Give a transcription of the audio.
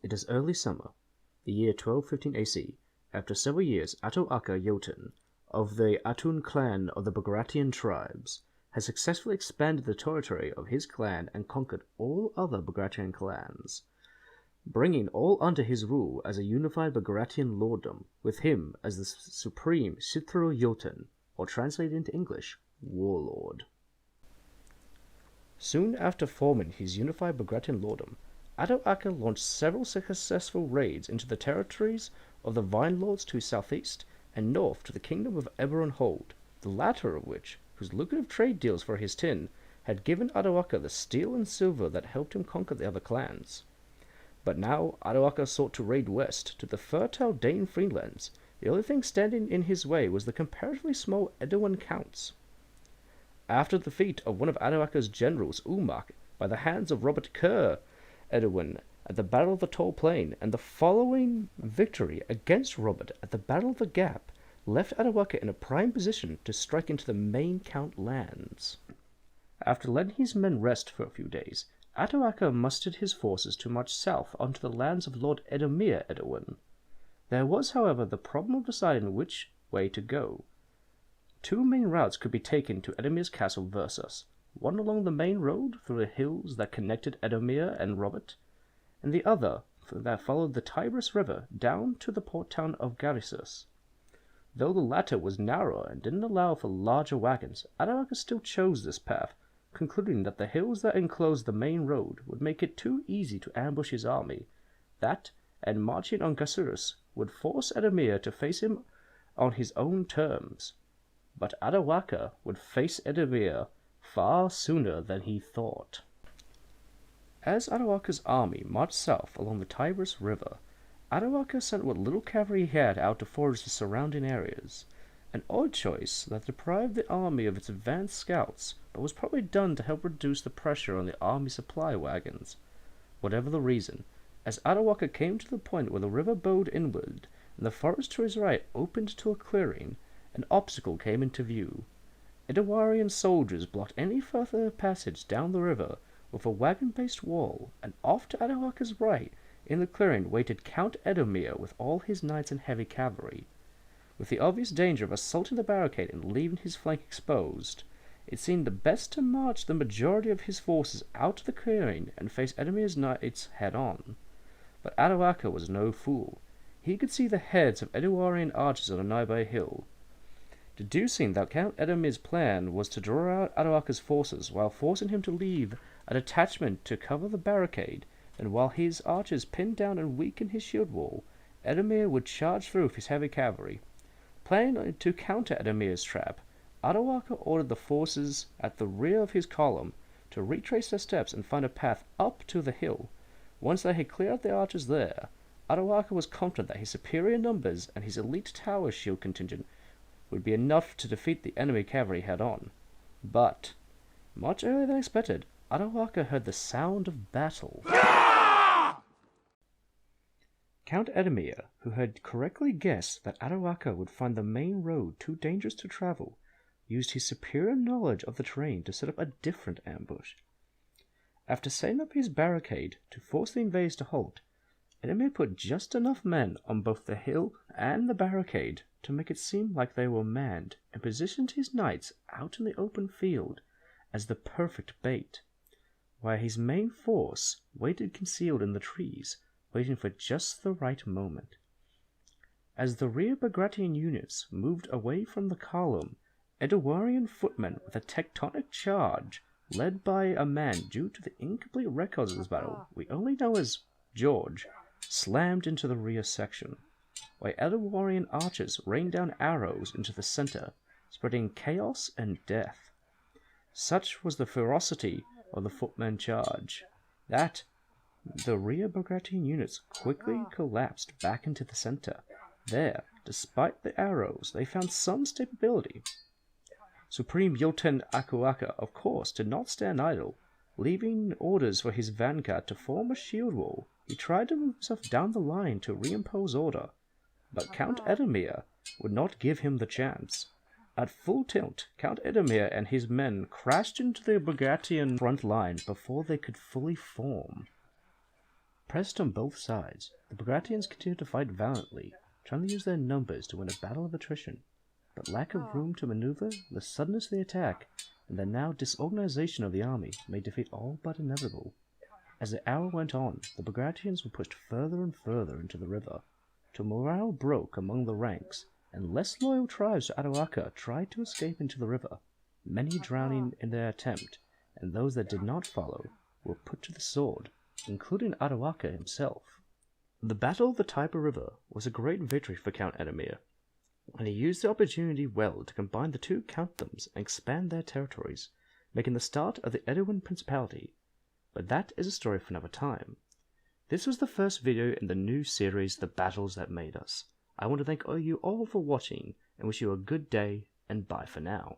It is early summer, the year 1215 AC. After several years, Ato'aka Jotun, of the Atun clan of the Bagration tribes, has successfully expanded the territory of his clan and conquered all other Bagration clans, bringing all under his rule as a unified Bagration lorddom, with him as the supreme Cithru Jotun, or translated into English, warlord. Soon after forming his unified Bagration lorddom, Ato'aka launched several successful raids into the territories of the Vine Lords to his southeast and north to the kingdom of Eberron Hold, the latter of which, whose lucrative trade deals for his tin, had given Ato'aka the steel and silver that helped him conquer the other clans. But now Ato'aka sought to raid west to the fertile Dane freelands. The only thing standing in his way was the comparatively small Edowan counts. After the defeat of one of Ato'aka's generals, Umak, by the hands of Robert Kerr Edowan at the Battle of the Tall Plain, and the following victory against Robert at the Battle of the Gap, left Ato'aka in a prime position to strike into the main Count lands. After letting his men rest for a few days, Ato'aka mustered his forces to march south onto the lands of Lord Edomir Edowan. There was, however, the problem of deciding which way to go. Two main routes could be taken to Edomir's castle Versus, one along the main road through the hills that connected Edomir and Robert, and the other that followed the Tigris River down to the port town of Garissus. Though the latter was narrower and didn't allow for larger wagons, Ato'aka still chose this path, concluding that the hills that enclosed the main road would make it too easy to ambush his army. That, and marching on Garissus, would force Edomir to face him on his own terms. But Ato'aka would face Edomir far sooner than he thought. As Ato'aka's army marched south along the Tigris River, Ato'aka sent what little cavalry he had out to forage the surrounding areas, an odd choice that deprived the army of its advanced scouts, but was probably done to help reduce the pressure on the army supply wagons. Whatever the reason, as Ato'aka came to the point where the river bowed inward and the forest to his right opened to a clearing, an obstacle came into view. Edowarian soldiers blocked any further passage down the river with a wagon-based wall, and off to Ato'aka's right, in the clearing, waited Count Edomir with all his knights and heavy cavalry. With the obvious danger of assaulting the barricade and leaving his flank exposed, it seemed best to march the majority of his forces out of the clearing and face Edomir's knights head-on. But Ato'aka was no fool. He could see the heads of Edowarian archers on a nearby hill. Deducing that Count Edomir's plan was to draw out Ato'aka's forces while forcing him to leave a detachment to cover the barricade, and while his archers pinned down and weakened his shield wall, Edomir would charge through with his heavy cavalry. Planning to counter Edomir's trap, Ato'aka ordered the forces at the rear of his column to retrace their steps and find a path up to the hill. Once they had cleared out the archers there, Ato'aka was confident that his superior numbers and his elite tower shield contingent would be enough to defeat the enemy cavalry head-on. But, much earlier than expected, Ato'aka heard the sound of battle. Count Edomir, who had correctly guessed that Ato'aka would find the main road too dangerous to travel, used his superior knowledge of the terrain to set up a different ambush. After setting up his barricade to force the invaders to halt, Edomir put just enough men on both the hill and the barricade to make it seem like they were manned, and positioned his knights out in the open field as the perfect bait, while his main force waited concealed in the trees, waiting for just the right moment. As the rear Bagration units moved away from the column, Edowarian footmen with a tectonic charge, led by a man due to the incomplete records of this battle we only know as George, slammed into the rear section, while Edowarian archers rained down arrows into the center, spreading chaos and death. Such was the ferocity of the footmen charge, that the rear Bagration units quickly collapsed back into the center. There, despite the arrows, they found some stability. Supreme Jotun Ato'aka, of course, did not stand idle. Leaving orders for his vanguard to form a shield wall, he tried to move himself down the line to reimpose order, but Count Edomir would not give him the chance. At full tilt, Count Edomir and his men crashed into the Bagration front line before they could fully form. Pressed on both sides, the Bagratians continued to fight valiantly, trying to use their numbers to win a battle of attrition. But lack of room to maneuver, the suddenness of the attack, and the now disorganization of the army made defeat all but inevitable. As the hour went on, the Bagratians were pushed further and further into the river, till morale broke among the ranks, and less loyal tribes to Adoaca tried to escape into the river, many drowning in their attempt, and those that did not follow were put to the sword, including Adoaca himself. The Battle of the Tiber River was a great victory for Count Edemir, and he used the opportunity well to combine the two countdoms and expand their territories, making the start of the Edwin Principality. But that is a story for another time. This was the first video in the new series, The Battles That Made Us. I want to thank you all for watching, and wish you a good day, and bye for now.